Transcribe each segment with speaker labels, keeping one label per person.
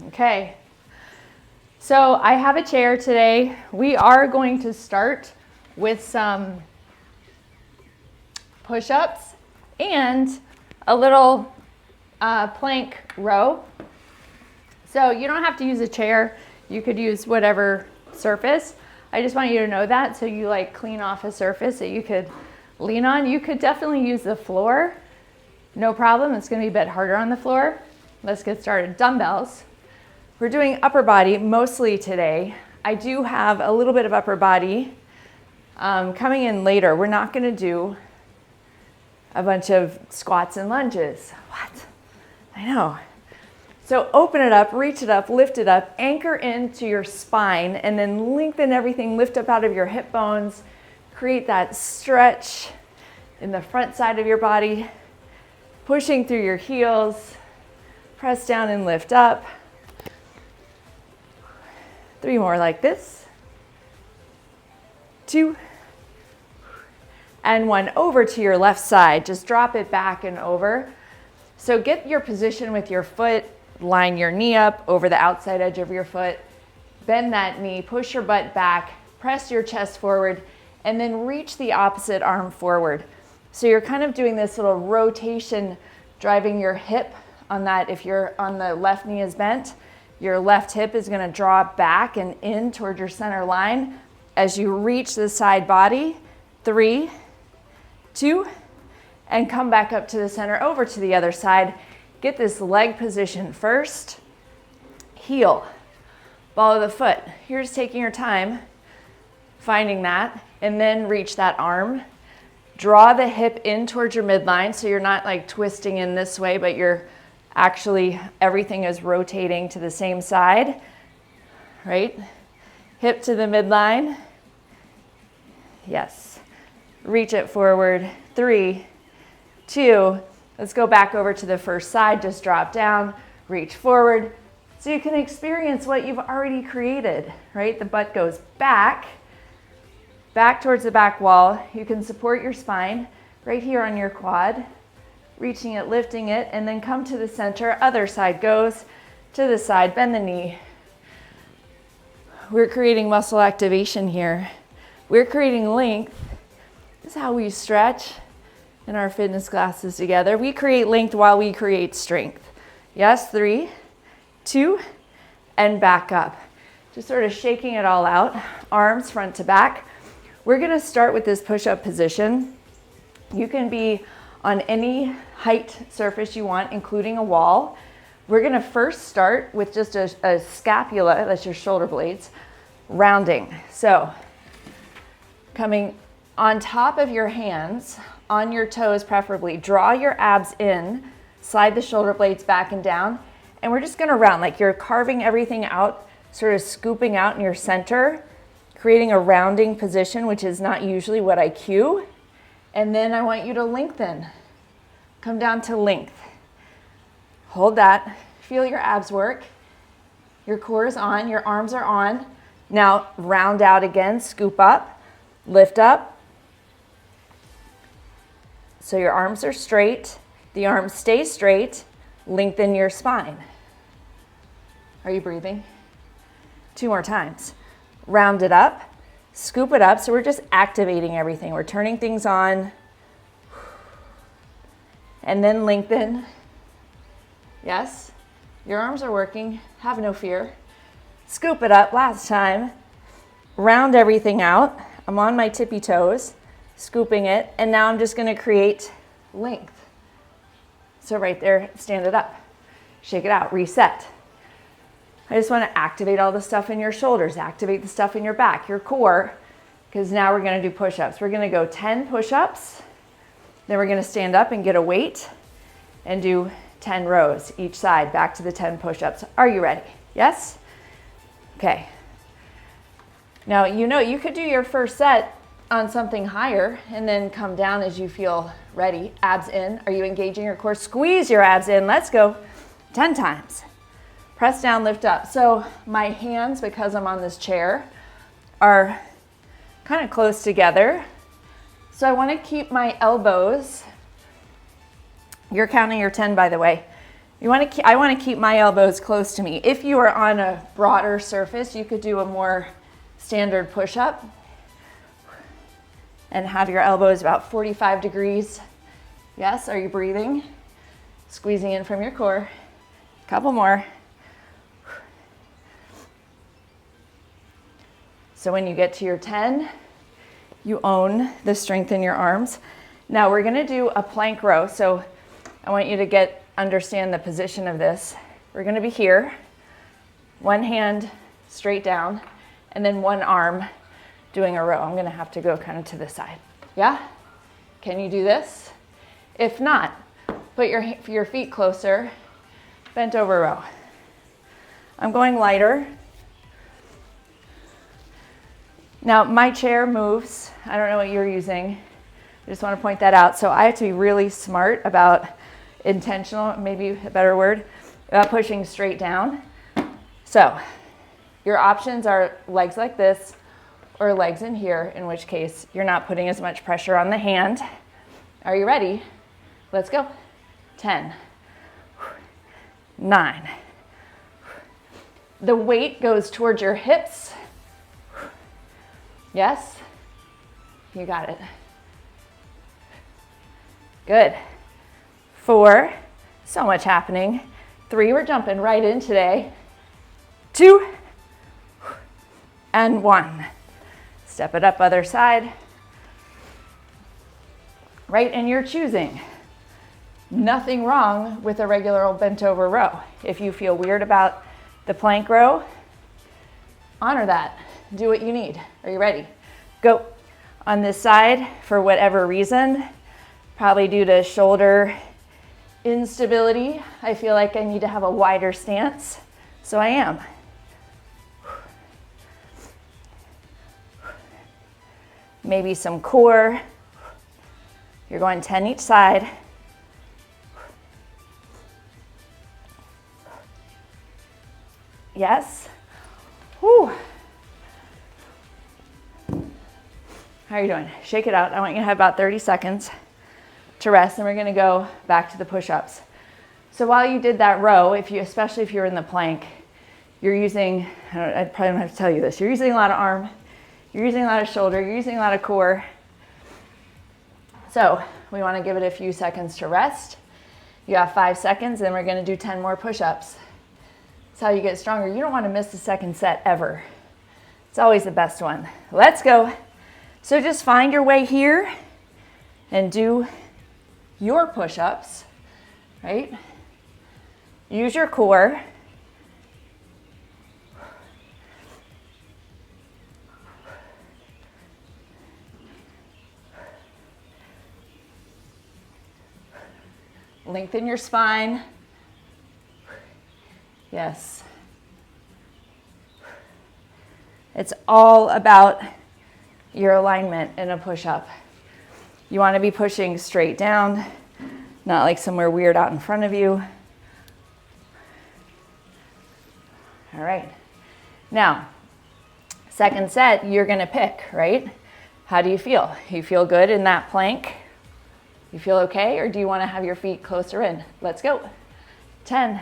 Speaker 1: Okay, so I have a chair today. We are going to start with some push-ups and a little plank row. So you don't have to use a chair. You could use whatever surface. I just want you to know that, so you like clean off a surface that you could lean on. You could definitely use the floor. No problem. It's going to be a bit harder on the floor. Let's get started. Dumbbells. We're doing upper body mostly today. I do have a little bit of upper body coming in later. We're not going to do a bunch of squats and lunges. What? I know. So open it up, reach it up, lift it up, anchor into your spine, and then lengthen everything, lift up out of your hip bones, create that stretch in the front side of your body, pushing through your heels, press down and lift up. 3 more like this. 2. And 1 over to your left side. Just drop it back and over. So get your position with your foot, line your knee up over the outside edge of your foot, bend that knee, push your butt back, press your chest forward, and then reach the opposite arm forward. So you're kind of doing this little rotation, driving your hip on that. If you're on the left knee is bent, your left hip is going to draw back and in toward your center line as you reach the side body. 3, 2, and come back up to the center, over to the other side. Get this leg position first. Heel, ball of the foot. You're just taking your time finding that, and then reach that arm. Draw the hip in towards your midline, so you're not like twisting in this way, but you're actually, everything is rotating to the same side, right? Hip to the midline. Yes. Reach it forward. 3, 2. Let's go back over to the first side. Just drop down, reach forward. So you can experience what you've already created, right? The butt goes back towards the back wall. You can support your spine right here on your quad. Reaching it, lifting it, and then come to the center. Other side goes to the side, bend the knee. We're creating muscle activation here. We're creating length. This is how we stretch in our fitness classes together. We create length while we create strength. Yes, 3, 2, and back up. Just sort of shaking it all out. Arms front to back. We're gonna start with this push-up position. You can be on any height surface you want, including a wall. We're gonna first start with just a scapula, that's your shoulder blades, rounding. So coming on top of your hands, on your toes preferably, draw your abs in, slide the shoulder blades back and down, and we're just gonna round, like you're carving everything out, sort of scooping out in your center, creating a rounding position, which is not usually what I cue. And then I want you to lengthen. Come down to length. Hold that. Feel your abs work. Your core is on. Your arms are on. Now round out again. Scoop up. Lift up. So your arms are straight. The arms stay straight. Lengthen your spine. Are you breathing? 2 more times. Round it up. Scoop it up. So we're just activating everything. We're turning things on. And then lengthen. Yes, your arms are working. Have no fear. Scoop it up. Last time. Round everything out. I'm on my tippy toes, scooping it. And now I'm just going to create length. So right there, stand it up. Shake it out. Reset. I just want to activate all the stuff in your shoulders, activate the stuff in your back, your core, because now we're going to do push-ups. We're going to go 10 push-ups, then we're going to stand up and get a weight and do 10 rows each side, back to the 10 push-ups. Are you ready? Yes? Okay. Now, you could do your first set on something higher and then come down as you feel ready. Abs in. Are you engaging your core? Squeeze your abs in. Let's go 10 times. Press down, lift up. So my hands, because I'm on this chair, are kind of close together. So I want to keep my elbows, you're counting your 10 by the way, I want to keep my elbows close to me. If you are on a broader surface, you could do a more standard push-up and have your elbows about 45 degrees. Yes, are you breathing? Squeezing in from your core. Couple more. So when you get to your 10, you own the strength in your arms. Now we're gonna do a plank row. So I want you to understand the position of this. We're gonna be here, one hand straight down, and then one arm doing a row. I'm gonna have to go kind of to the side. Yeah? Can you do this? If not, put your feet closer, bent over row. I'm going lighter. Now my chair moves. I don't know what you're using. I just want to point that out. So I have to be really smart about intentional, maybe a better word, about pushing straight down. So your options are legs like this or legs in here, in which case you're not putting as much pressure on the hand. Are you ready? Let's go. 10, 9. The weight goes towards your hips. Yes? You got it. Good. 4, so much happening. 3, we're jumping right in today. 2, and 1. Step it up other side. Right in your choosing. Nothing wrong with a regular old bent over row. If you feel weird about the plank row, honor that. Do what you need. Are you ready? Go. On this side, for whatever reason, probably due to shoulder instability, I feel like I need to have a wider stance, so I am. Maybe some core. You're going 10 each side. Yes. Whew. How are you doing? Shake it out. I want you to have about 30 seconds to rest, and we're going to go back to the push-ups. So while you did that row, especially if you're in the plank, you're using, I probably don't have to tell you this, you're using a lot of arm, you're using a lot of shoulder, you're using a lot of core. So we want to give it a few seconds to rest. You have 5 seconds, and we're going to do 10 more push-ups. That's how you get stronger. You don't want to miss the second set ever. It's always the best one. Let's go. So just find your way here and do your push-ups, right? Use your core. Lengthen your spine. Yes. It's all about your alignment in a push-up. You want to be pushing straight down, not like somewhere weird out in front of you. All right. Now, second set, you're going to pick, right? How do you feel? You feel good in that plank? You feel okay, or do you want to have your feet closer in? Let's go. 10.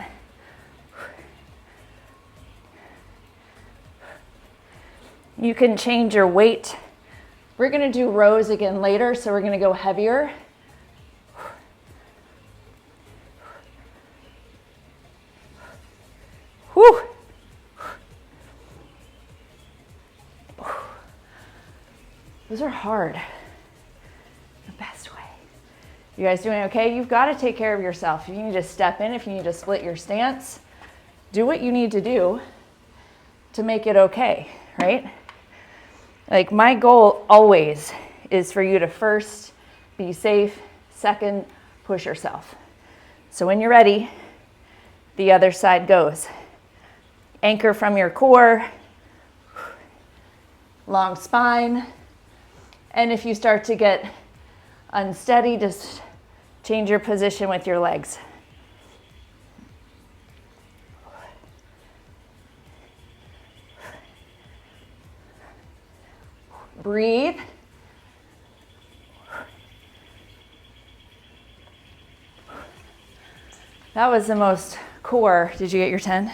Speaker 1: You can change your weight. We're going to do rows again later, so we're going to go heavier. Whew. Those are hard. The best way. You guys doing okay? You've got to take care of yourself. If you need to step in, if you need to split your stance, do what you need to do to make it okay, right? Like, my goal always is for you to first be safe, second, push yourself. So when you're ready, the other side goes. Anchor from your core, long spine, and if you start to get unsteady, just change your position with your legs. Breathe. That was the most core. Did you get your 10?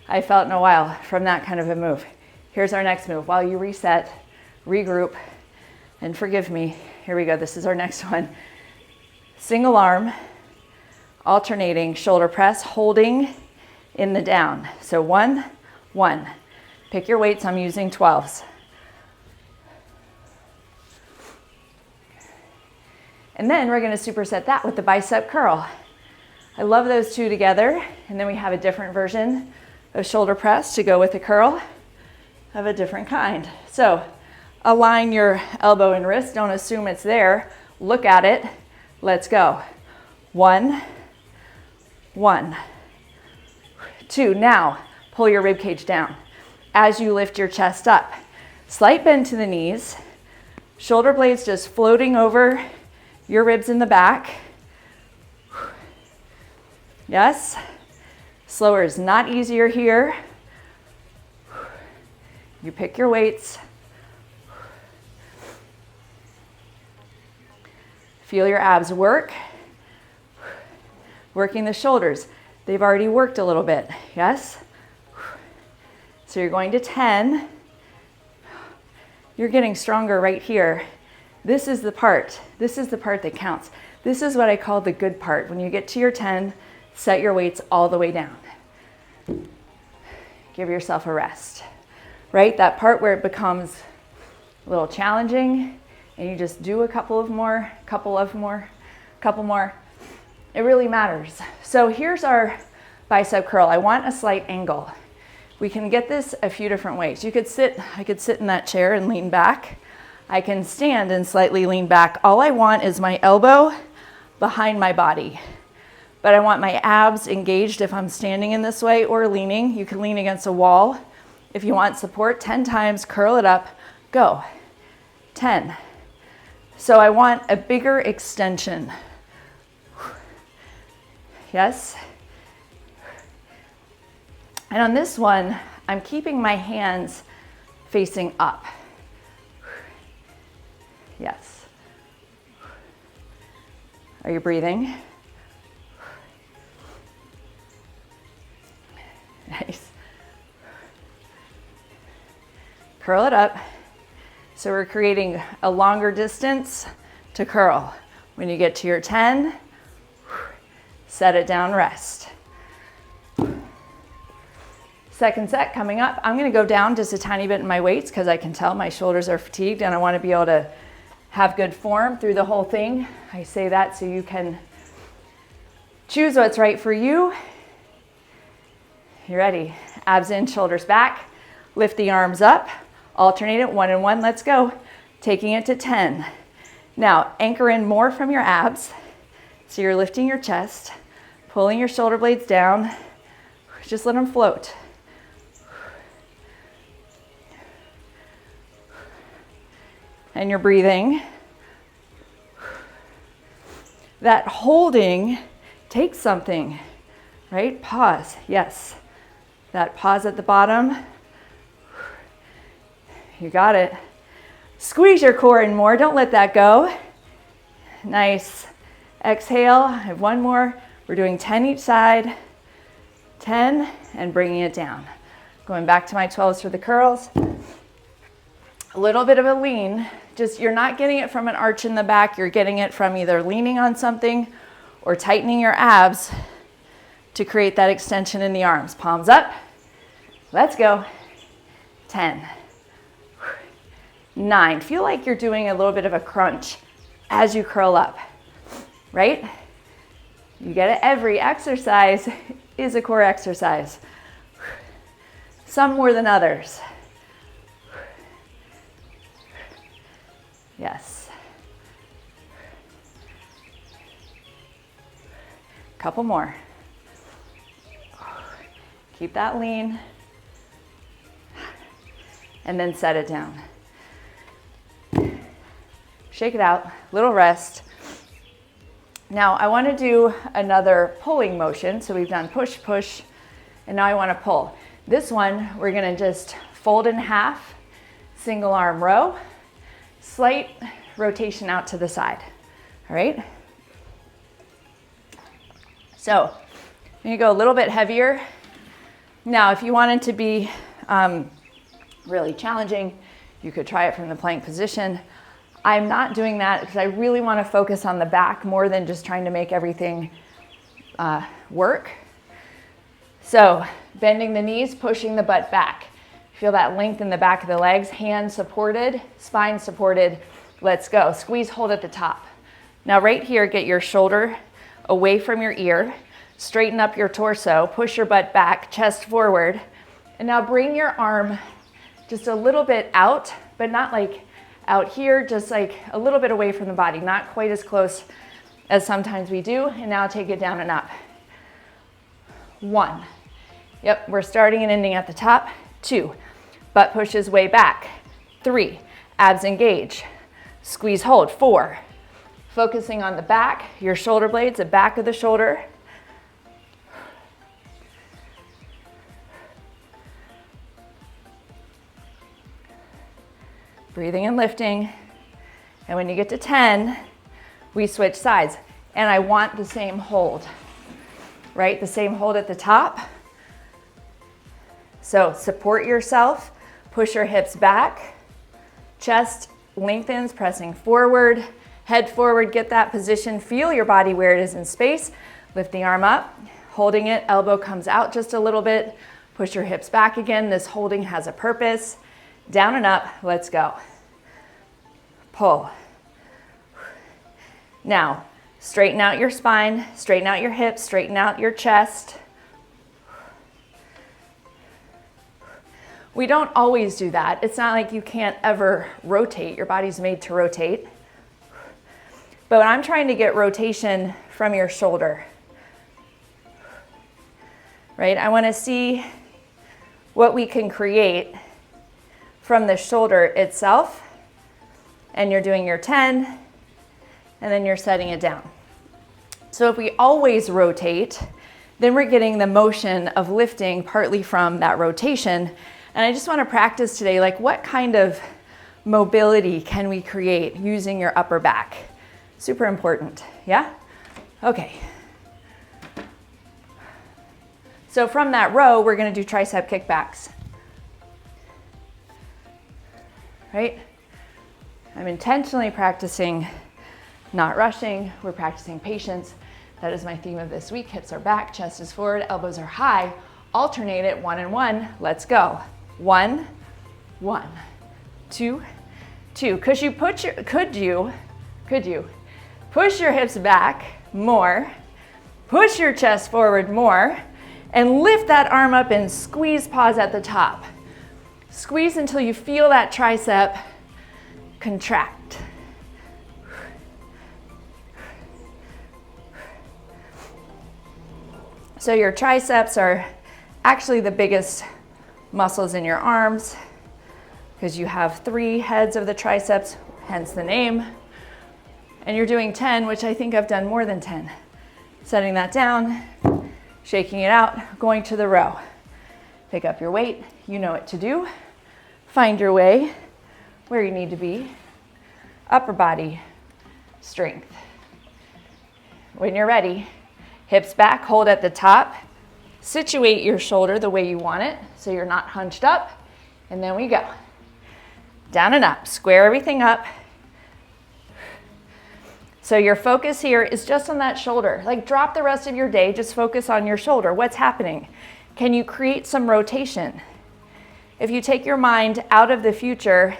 Speaker 1: I felt in a while from that kind of a move. Here's our next move. While you reset, regroup, and forgive me. Here we go. This is our next one. Single arm, alternating shoulder press, holding in the down. So 1, 1. Pick your weights. I'm using 12s. And then we're going to superset that with the bicep curl. I love those two together. And then we have a different version of shoulder press to go with the curl of a different kind. So align your elbow and wrist. Don't assume it's there. Look at it. Let's go. 1, 1, 2. Now pull your rib cage down as you lift your chest up. Slight bend to the knees. Shoulder blades just floating over your ribs in the back. Yes. Slower is not easier here. You pick your weights. Feel your abs work. Working the shoulders. They've already worked a little bit. Yes? So you're going to 10. You're getting stronger right here. This is the part. This is the part that counts. This is what I call the good part. When you get to your 10, set your weights all the way down. Give yourself a rest. Right? That part where it becomes a little challenging and you just do a couple more. It really matters. So here's our bicep curl. I want a slight angle. We can get this a few different ways. I could sit in that chair and lean back. I can stand and slightly lean back. All I want is my elbow behind my body. But I want my abs engaged if I'm standing in this way or leaning. You can lean against a wall. If you want support, 10 times, curl it up, go. 10. So I want a bigger extension. Yes? And on this one, I'm keeping my hands facing up. Yes. Are you breathing? Nice. Curl it up. So we're creating a longer distance to curl. When you get to your 10, set it down, rest. Second set coming up. I'm going to go down just a tiny bit in my weights because I can tell my shoulders are fatigued and I want to be able to have good form through the whole thing. I say that so you can choose what's right for you. You ready? Abs in, shoulders back. Lift the arms up. Alternate it, 1 and 1. Let's go. Taking it to 10. Now, anchor in more from your abs. So you're lifting your chest, pulling your shoulder blades down. Just let them float. And you're breathing. That holding takes something, right? Pause, yes. That pause at the bottom. You got it. Squeeze your core in more, don't let that go. Nice. Exhale, I have one more. We're doing 10 each side. 10 and bringing it down. Going back to my 12s for the curls. A little bit of a lean. Just, you're not getting it from an arch in the back. You're getting it from either leaning on something or tightening your abs to create that extension in the arms. Palms up. Let's go. 10. 9. Feel like you're doing a little bit of a crunch as you curl up, right? You get it. Every exercise is a core exercise. Some more than others. Yes. Couple more. Keep that lean. And then set it down. Shake it out, little rest. Now I want to do another pulling motion. So we've done push, push, and now I want to pull. This one, we're going to just fold in half, single arm row, slight rotation out to the side. All right? So I'm gonna go a little bit heavier. Now, if you wanted to be really challenging, you could try it from the plank position. I'm not doing that because I really want to focus on the back more than just trying to make everything work. So bending the knees, pushing the butt back. Feel that length in the back of the legs, hands supported, spine supported. Let's go. Squeeze, hold at the top. Now right here, get your shoulder away from your ear, straighten up your torso, push your butt back, chest forward, and now bring your arm just a little bit out, but not like out here, just like a little bit away from the body, not quite as close as sometimes we do. And now take it down and up. 1. Yep, we're starting and ending at the top. 2, butt pushes way back. 3, abs engage. Squeeze, hold. 4, focusing on the back, your shoulder blades, the back of the shoulder. Breathing and lifting. And when you get to 10, we switch sides. And I want the same hold, right? The same hold at the top. So support yourself, push your hips back, chest lengthens, pressing forward, head forward, get that position, feel your body where it is in space, lift the arm up, holding it, elbow comes out just a little bit, push your hips back again, this holding has a purpose, down and up, let's go. Pull. Now, straighten out your spine, straighten out your hips, straighten out your chest. We don't always do that. It's not like you can't ever rotate. Your body's made to rotate. But I'm trying to get rotation from your shoulder, right? I want to see what we can create from the shoulder itself. And you're doing your 10, and then you're setting it down. So if we always rotate, then we're getting the motion of lifting partly from that rotation. And I just want to practice today, like what kind of mobility can we create using your upper back? Super important, yeah? Okay. So from that row, we're going to do tricep kickbacks. Right? I'm intentionally practicing not rushing. We're practicing patience. That is my theme of this week. Hips are back, chest is forward, elbows are high. Alternate it, 1 and 1. Let's go. 1, 1, 2, 2. Could you push your hips back more, push your chest forward more, and lift that arm up and squeeze, pause at the top. Squeeze until you feel that tricep contract. So your triceps are actually the biggest muscles in your arms because you have 3 heads of the triceps, hence the name. And you're doing 10, which I think I've done more than 10. Setting that down, shaking it out, going to the row. Pick up your weight, you know what to do. Find your way where you need to be. Upper body strength. When you're ready, hips back, hold at the top. Situate your shoulder the way you want it so you're not hunched up. And then we go. Down and up, square everything up. So your focus here is just on that shoulder. Like drop the rest of your day, just focus on your shoulder. What's happening? Can you create some rotation? If you take your mind out of the future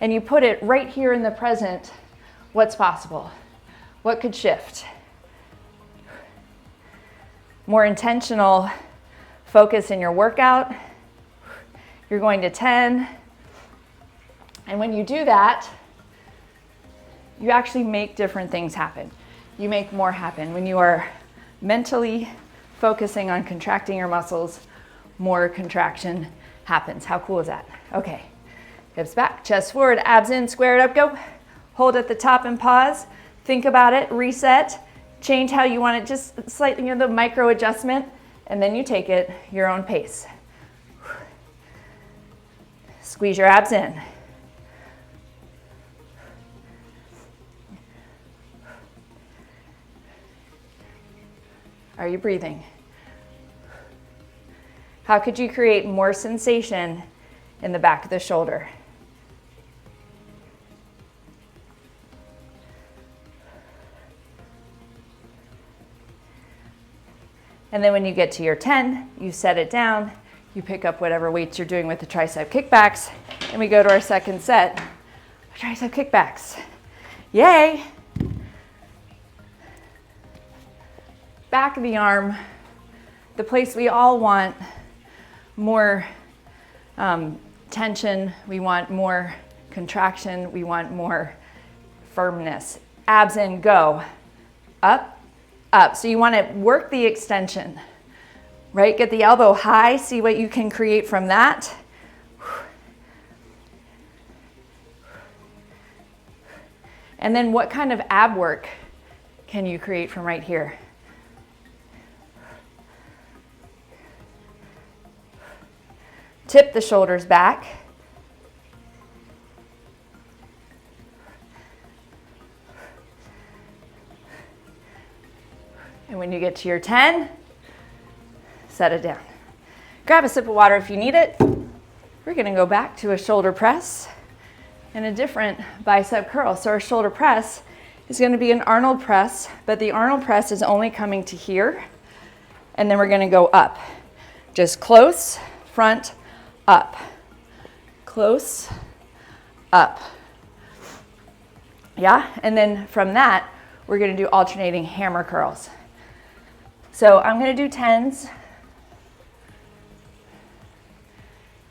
Speaker 1: and you put it right here in the present, what's possible? What could shift? More intentional focus in your workout. You're going to 10. And when you do that, you actually make different things happen. You make more happen. When you are mentally focusing on contracting your muscles, more contraction happens. How cool is that? Okay, hips back, chest forward, abs in, square it up, go. Hold at the top and pause. Think about it, reset, change how you want it, just slightly, the micro adjustment, and then you take it your own pace. Squeeze your abs in. Are you breathing? How could you create more sensation in the back of the shoulder? And then when you get to your 10, you set it down, you pick up whatever weights you're doing with the tricep kickbacks, and we go to our second set, tricep kickbacks. Yay! Back of the arm, the place we all want more tension, we want more contraction, we want more firmness. Abs in, go. Up, up. So you want to work the extension, right? Get the elbow high, see what you can create from that. And then what kind of ab work can you create from right here? Tip the shoulders back. And when you get to your 10, set it down. Grab a sip of water if you need it. We're gonna go back to a shoulder press and a different bicep curl. So our shoulder press is gonna be an Arnold press, but the Arnold press is only coming to here, and then we're gonna go up. Just close, front, up. Close, up. Yeah, and then from that, we're gonna do alternating hammer curls. So I'm gonna do 10s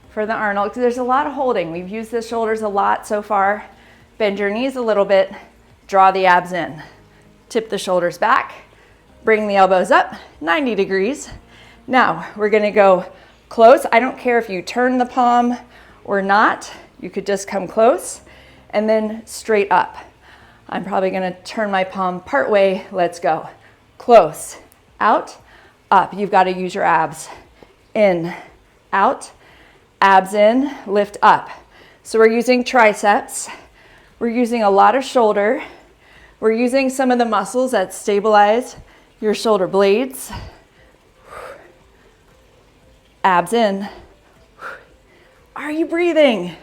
Speaker 1: for the Arnold, because there's a lot of holding. We've used the shoulders a lot so far. Bend your knees a little bit, draw the abs in. Tip the shoulders back, bring the elbows up, 90 degrees. Now, we're gonna go close. I don't care if you turn the palm or not. You could just come close and then straight up. I'm probably gonna turn my palm part way. Let's go. Close, out, up. You've got to use your abs. In, out, abs in, lift up. So we're using triceps. We're using a lot of shoulder. We're using some of the muscles that stabilize your shoulder blades. Abs in. Are you breathing?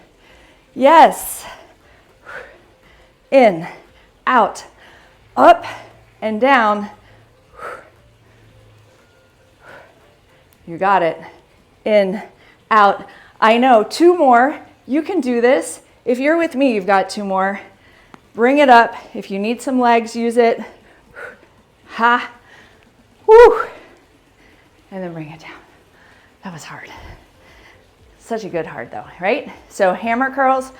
Speaker 1: Yes. In, out, up and down. You got it. In, out. I know, 2 more. You can do this. If you're with me, you've got 2 more. Bring it up. If you need some legs, use it. Ha. Woo. And then bring it down. That was hard. Such a good hard though, right? So hammer curls,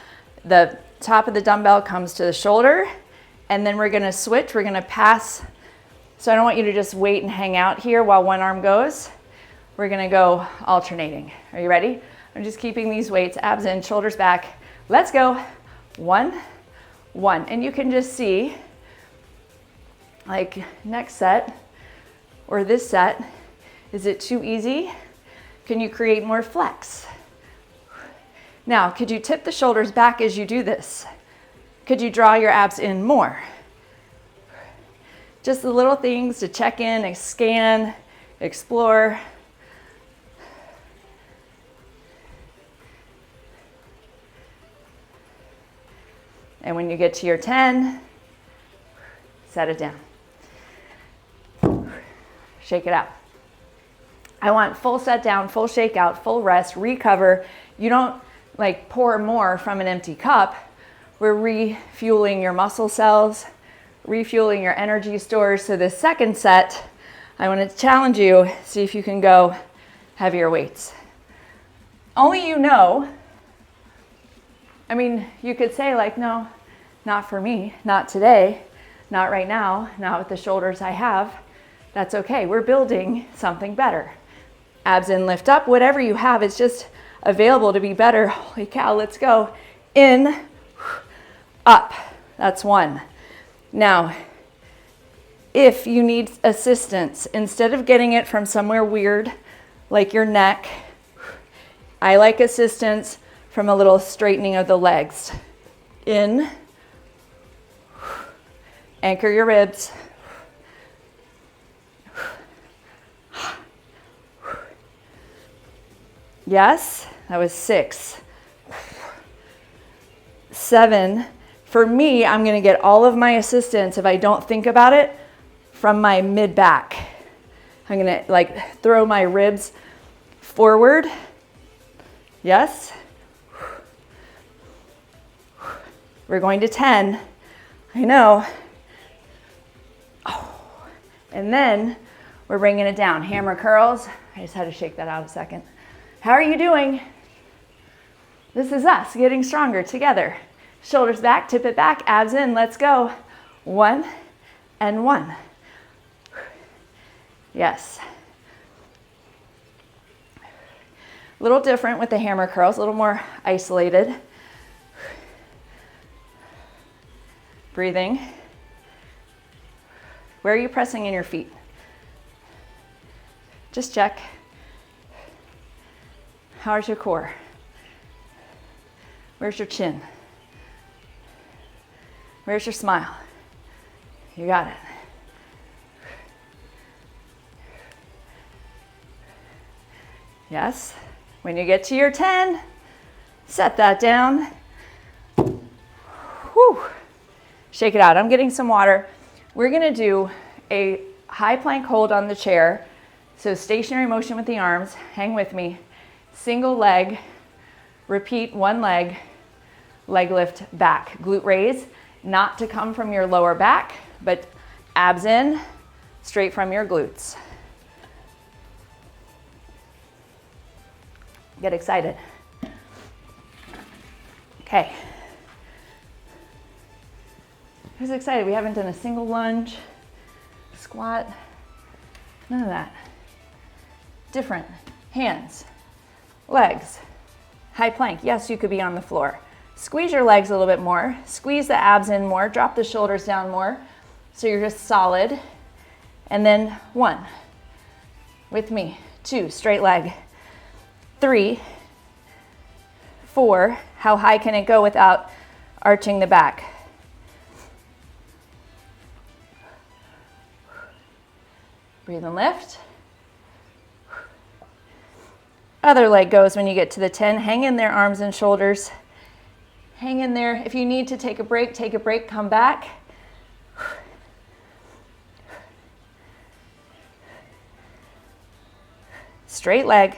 Speaker 1: the top of the dumbbell comes to the shoulder, and then we're gonna switch. We're gonna pass. So I don't want you to just wait and hang out here while one arm goes. We're gonna go alternating. Are you ready? I'm just keeping these weights, abs in, shoulders back. Let's go. 1, 1. And you can just see, like next set or this set, is it too easy? Can you create more flex? Now, could you tip the shoulders back as you do this? Could you draw your abs in more? Just the little things to check in, scan, explore. And when you get to your 10, set it down. Shake it out. I want full set down, full shake out, full rest, recover. You don't like pour more from an empty cup. We're refueling your muscle cells, refueling your energy stores. So this second set, I want to challenge you, see if you can go heavier weights. Only you know. I mean, you could say like, no, not for me, not today, not right now, not with the shoulders I have. That's okay. We're building something better. Abs in, lift up, whatever you have is just available to be better. Holy cow, let's go. In, up. That's 1. Now, if you need assistance, instead of getting it from somewhere weird, like your neck, I like assistance from a little straightening of the legs. In, anchor your ribs, Yes, that was 6. 7. For me, I'm gonna get all of my assistance, if I don't think about it, from my mid back. I'm gonna like throw my ribs forward. Yes. We're going to 10. I know. Oh. And then we're bringing it down. Hammer curls. I just had to shake that out a second. How are you doing? This is us getting stronger together. Shoulders back, tip it back, abs in. Let's go. 1 and 1. Yes. A little different with the hammer curls, a little more isolated. Breathing. Where are you pressing in your feet? Just check. How's your core? Where's your chin? Where's your smile? You got it. Yes. When you get to your 10, set that down. Whew. Shake it out. I'm getting some water. We're gonna do a high plank hold on the chair. So stationary motion with the arms. Hang with me. Single leg. Repeat 1 leg. Leg lift back. Glute raise. Not to come from your lower back, but abs in, straight from your glutes. Get excited. Okay. Who's excited? We haven't done a single lunge, squat, none of that. Different. Hands, legs, high plank. Yes, you could be on the floor. Squeeze your legs a little bit more. Squeeze the abs in more. Drop the shoulders down more. So you're just solid. And then 1. With me. 2, straight leg. 3, 4. How high can it go without arching the back? Breathe and lift. Other leg goes when you get to the 10. Hang in there, arms and shoulders. Hang in there. If you need to take a break, come back. Straight leg.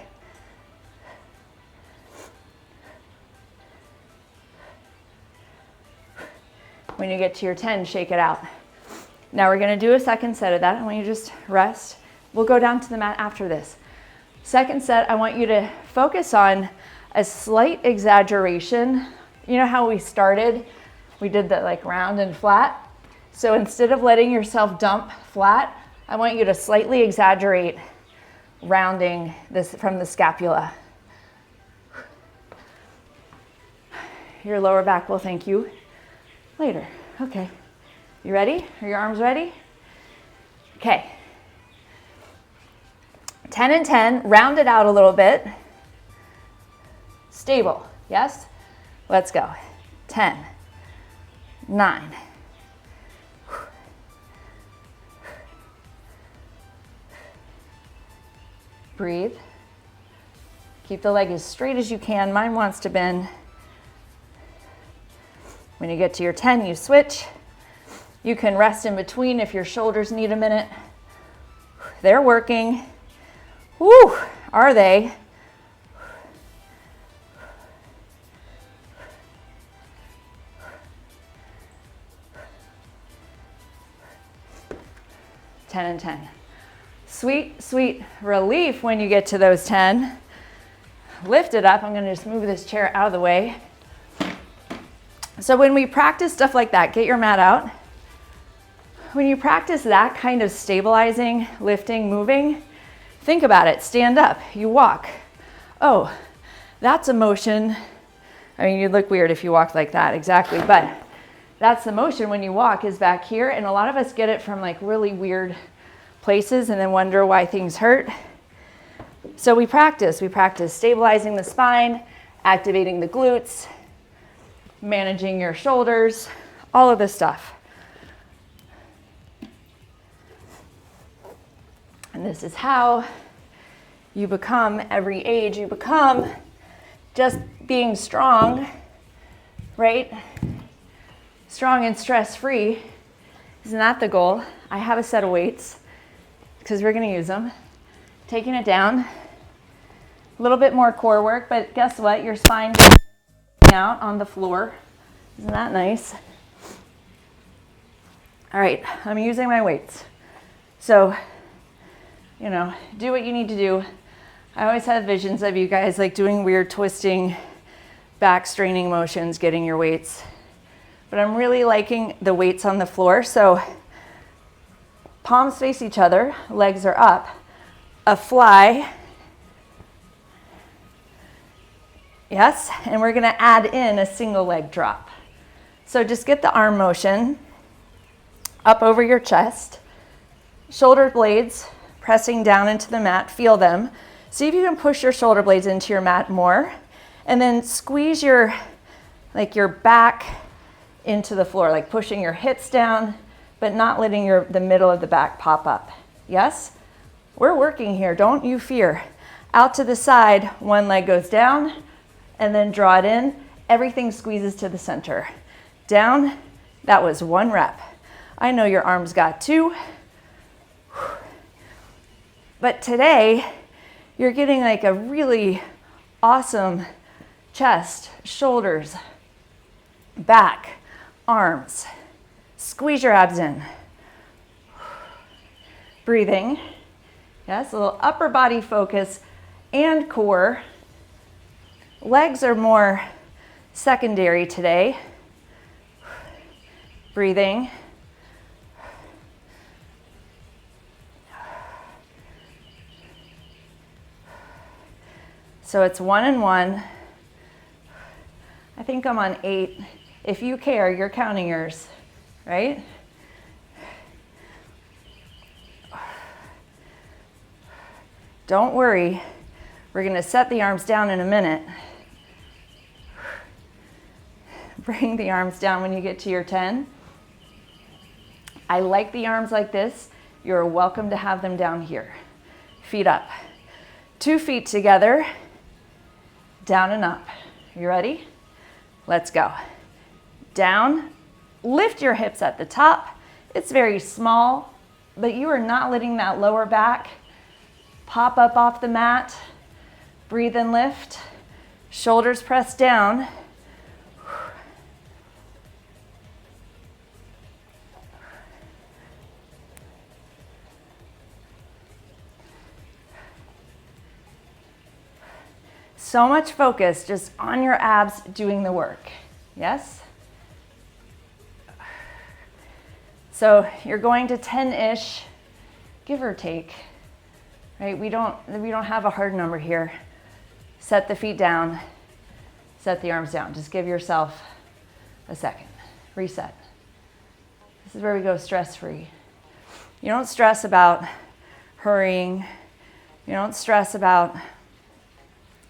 Speaker 1: When you get to your 10, shake it out. Now we're gonna do a second set of that. I want you to just rest. We'll go down to the mat after this. Second set, I want you to focus on a slight exaggeration. You know how we started? We did that like round and flat. So instead of letting yourself dump flat, I want you to slightly exaggerate rounding this from the scapula. Your lower back will thank you later. Okay. You ready? Are your arms ready? Okay. 10 and 10, round it out a little bit. Stable, yes? Let's go. 10, 9. Breathe. Keep the leg as straight as you can. Mine wants to bend. When you get to your 10, you switch. You can rest in between if your shoulders need a minute. They're working. Woo, are they? Ten and 10. Sweet, sweet relief when you get to those 10. Lift it up. I'm gonna just move this chair out of the way. So when we practice stuff like that, get your mat out. When you practice that kind of stabilizing, lifting, moving, think about it. Stand up, you walk. Oh, that's a motion. I mean, you'd look weird if you walked like that, exactly, but that's the motion when you walk is back here, and a lot of us get it from like really weird places and then wonder why things hurt. So we practice stabilizing the spine, activating the glutes, managing your shoulders, all of this stuff. And this is how you become, every age you become, just being strong, right? Strong and stress-free. Isn't that the goal? I have a set of weights because we're gonna use them. Taking it down, a little bit more core work, but guess what? Your spine is out on the floor. Isn't that nice? All right, I'm using my weights. So, you know, do what you need to do. I always have visions of you guys like doing weird twisting, back straining motions, getting your weights. But I'm really liking the weights on the floor. So palms face each other, legs are up. A fly. Yes, and we're gonna add in a single leg drop. So just get the arm motion up over your chest. Shoulder blades pressing down into the mat, feel them. See if you can push your shoulder blades into your mat more, and then squeeze your back into the floor, like pushing your hips down, but not letting the middle of the back pop up. Yes? We're working here, don't you fear. Out to the side, one leg goes down, and then draw it in. Everything squeezes to the center. Down, that was 1 rep. I know your arms got 2. But today, you're getting like a really awesome chest, shoulders, back, arms. Squeeze your abs in. Breathing. Yes, a little upper body focus and core. Legs are more secondary today. Breathing. So it's 1 and 1. I think I'm on 8. If you care, you're counting yours, right? Don't worry. We're going to set the arms down in a minute. Bring the arms down when you get to your 10. I like the arms like this. You're welcome to have them down here. Feet up. 2 feet together. Down and up. You ready? Let's go. Down. Lift your hips at the top. It's very small, but you are not letting that lower back pop up off the mat. Breathe and lift. Shoulders press down. So much focus just on your abs doing the work. Yes? So you're going to 10-ish, give or take. Right? We don't have a hard number here. Set the feet down. Set the arms down. Just give yourself a second. Reset. This is where we go stress-free. You don't stress about hurrying. You don't stress about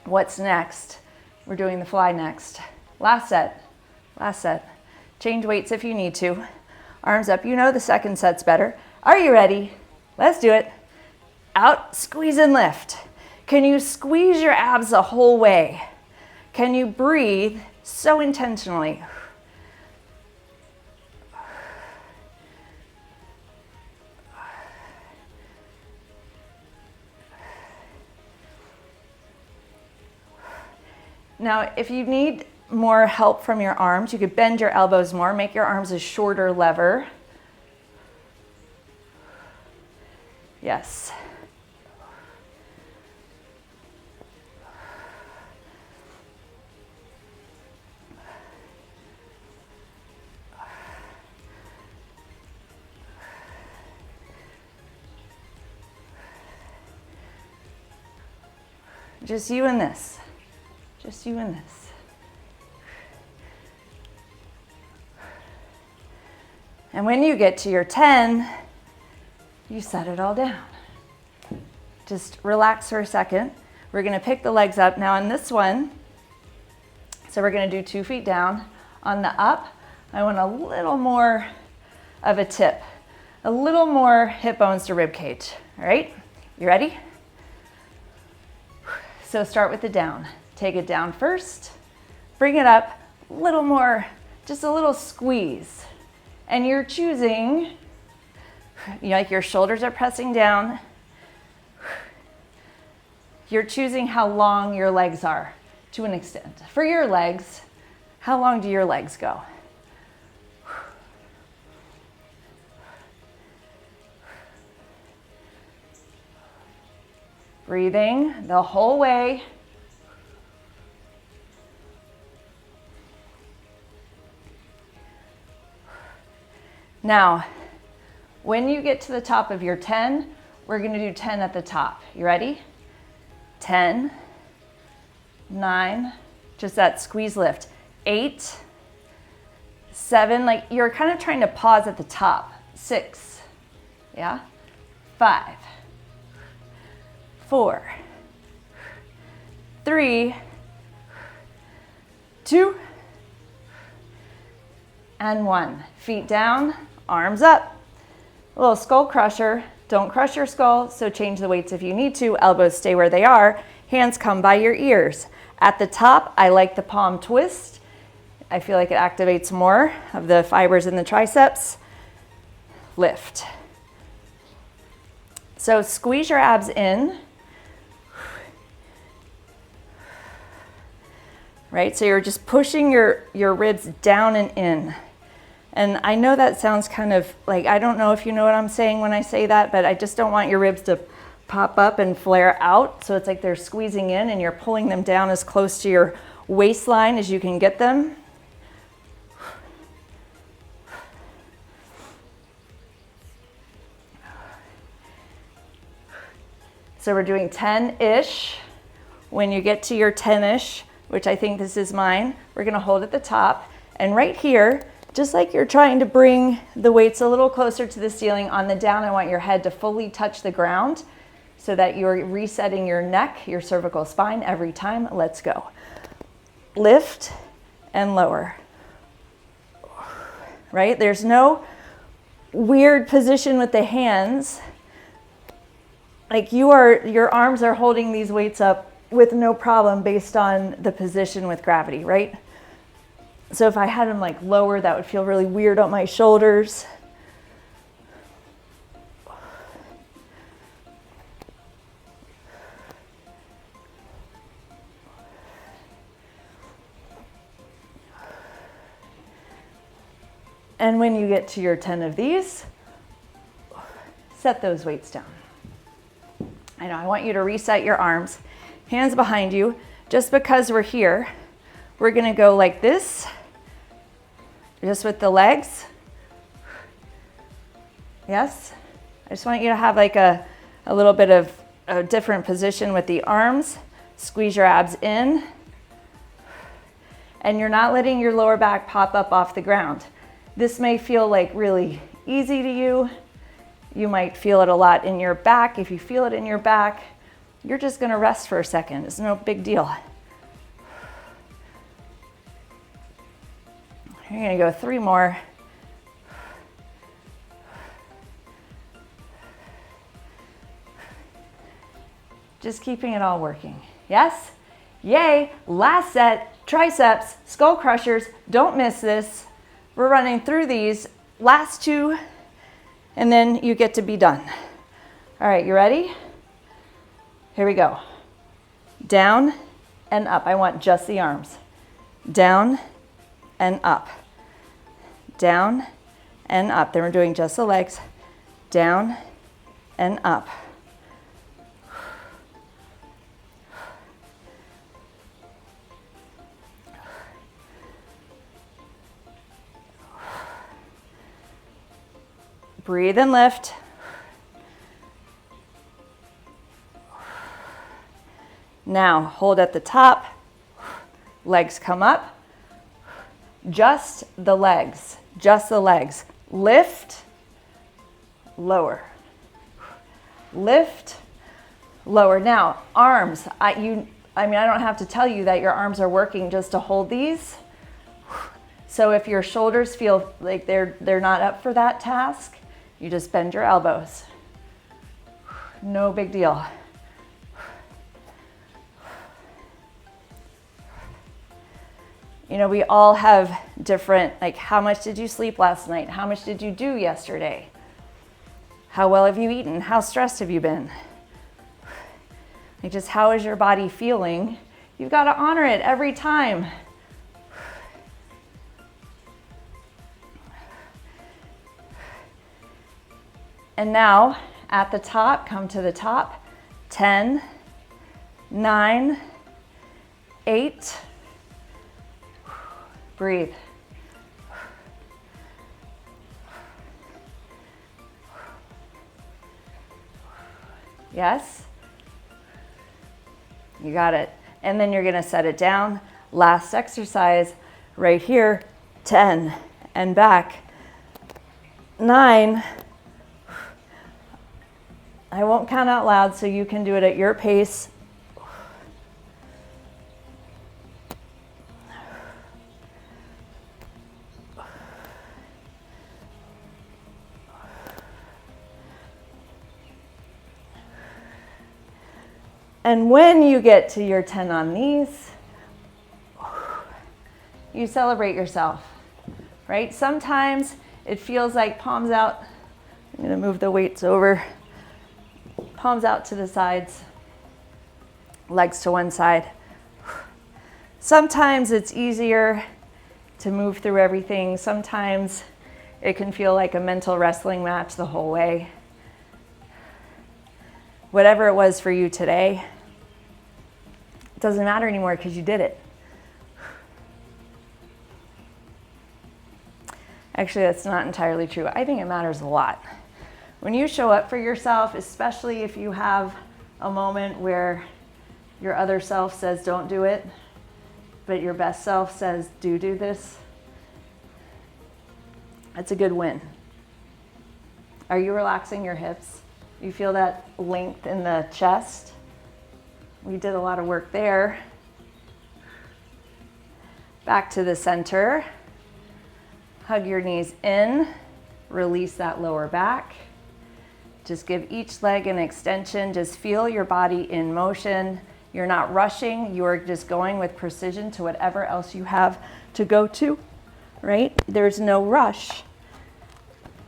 Speaker 1: what's next. We're doing the fly next. Last set. Last set. Change weights if you need to. Arms up. You know the second set's better. Are you ready? Let's do it. Out, squeeze and lift. Can you squeeze your abs the whole way? Can you breathe so intentionally? Now, if you need more help from your arms, you could bend your elbows more, make your arms a shorter lever. Yes. Just you and this. Just you and this. And when you get to your 10, you set it all down. Just relax for a second. We're gonna pick the legs up. Now on this one, so we're gonna do 2 feet down. On the up, I want a little more of a tip, a little more hip bones to rib cage. All right, you ready? So start with the down. Take it down first, bring it up, a little more, just a little squeeze. And you're choosing, like your shoulders are pressing down. You're choosing how long your legs are to an extent. For your legs, how long do your legs go? Breathing the whole way. Now, when you get to the top of your 10, we're gonna do 10 at the top. You ready? 10, 9, just that squeeze lift. 8, 7, like you're kind of trying to pause at the top. 6, yeah? 5, 4, 3, 2, and 1. Feet down, arms up. A little skull crusher. Don't crush your skull, so change the weights if you need to. Elbows stay where they are. Hands come by your ears. At the top, I like the palm twist. I feel like it activates more of the fibers in the triceps. Lift. So squeeze your abs in. Right, so you're just pushing your ribs down and in. And I know that sounds kind of like, I don't know if you know what I'm saying when I say that, but I just don't want your ribs to pop up and flare out. So it's like they're squeezing in and you're pulling them down as close to your waistline as you can get them. So we're doing 10-ish. When you get to your 10-ish, which I think this is mine, we're gonna hold at the top. And right here, just like you're trying to bring the weights a little closer to the ceiling, on the down, I want your head to fully touch the ground so that you're resetting your neck, your cervical spine every time. Let's go. Lift and lower. Right? There's no weird position with the hands. Like your arms are holding these weights up with no problem based on the position with gravity, right? So if I had them like lower, that would feel really weird on my shoulders. And when you get to your 10 of these, set those weights down. I know, I want you to reset your arms, hands behind you. Just because we're here, we're gonna go like this, just with the legs. Yes? I just want you to have like a little bit of a different position with the arms. Squeeze your abs in. And you're not letting your lower back pop up off the ground. This may feel like really easy to you. You might feel it a lot in your back. If you feel it in your back, you're just gonna rest for a second. It's no big deal. You're gonna go 3 more. Just keeping it all working. Yes? Yay! Last set, triceps, skull crushers. Don't miss this. We're running through these last 2, and then you get to be done. All right, you ready? Here we go. Down and up. I want just the arms. Down and up. Down and up. Then we're doing just the legs. Down and up. Breathe and lift. Now hold at the top. Legs come up. Just the legs. Just the legs. Lift. Lower. Lift. Lower. Now arms. I mean, I don't have to tell you that your arms are working just to hold these. So if your shoulders feel like they're not up for that task, you just bend your elbows. No big deal. You know, we all have different, like, how much did you sleep last night? How much did you do yesterday? How well have you eaten? How stressed have you been? Like, just how is your body feeling? You've got to honor it every time. And now, at the top, come to the top. 10, 9, 8. Breathe. Yes? You got it. And then you're going to set it down. Last exercise right here. 10 and back. 9. I won't count out loud so you can do it at your pace. And when you get to your 10 on these, you celebrate yourself, right? Sometimes it feels like palms out. I'm going to move the weights over. Palms out to the sides, legs to one side. Sometimes it's easier to move through everything. Sometimes it can feel like a mental wrestling match the whole way. Whatever it was for you today, it doesn't matter anymore because you did it. Actually, that's not entirely true. I think it matters a lot. When you show up for yourself, especially if you have a moment where your other self says don't do it, but your best self says do this, that's a good win. Are you relaxing your hips? You feel that length in the chest? We did a lot of work there. Back to the center. Hug your knees in. Release that lower back. Just give each leg an extension. Just feel your body in motion. You're not rushing. You're just going with precision to whatever else you have to go to, right? There's no rush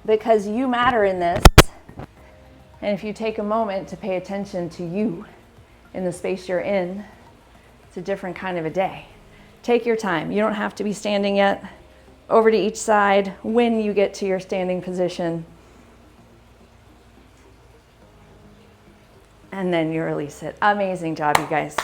Speaker 1: because you matter in this. And if you take a moment to pay attention to you in the space you're in, it's a different kind of a day. Take your time. You don't have to be standing yet. Over to each side when you get to your standing position. And then you release it. Amazing job, you guys.